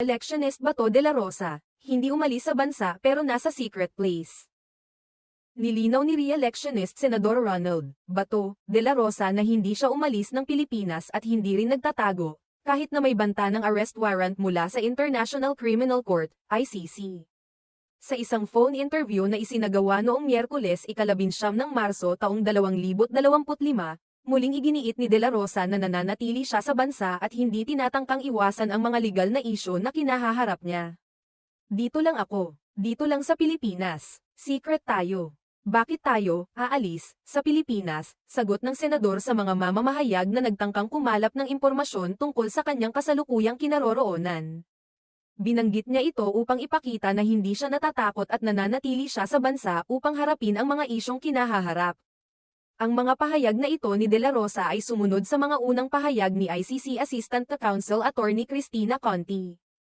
Electionist Bato de la Rosa, hindi umalis sa bansa pero nasa secret place. Nilinaw ni re-electionist Senador Ronald Bato de la Rosa na hindi siya umalis ng Pilipinas at hindi rin nagtatago, kahit na may banta ng arrest warrant mula sa International Criminal Court, ICC. Sa isang phone interview na isinagawa noong Miyerkules ika-19 ng Marso taong 2025, muling iginiit ni De La Rosa na nananatili siya sa bansa at hindi tinatangkang iwasan ang mga legal na isyu na kinahaharap niya. Dito lang ako, dito lang sa Pilipinas, secret tayo. Bakit tayo aalis sa Pilipinas? Sagot ng senador sa mga mamamahayag na nagtangkang kumalap ng impormasyon tungkol sa kanyang kasalukuyang kinaroroonan. Binanggit niya ito upang ipakita na hindi siya natatakot at nananatili siya sa bansa upang harapin ang mga isyong kinahaharap. Ang mga pahayag na ito ni De La Rosa ay sumunod sa mga unang pahayag ni ICC Assistant Counsel Attorney Cristina Conti.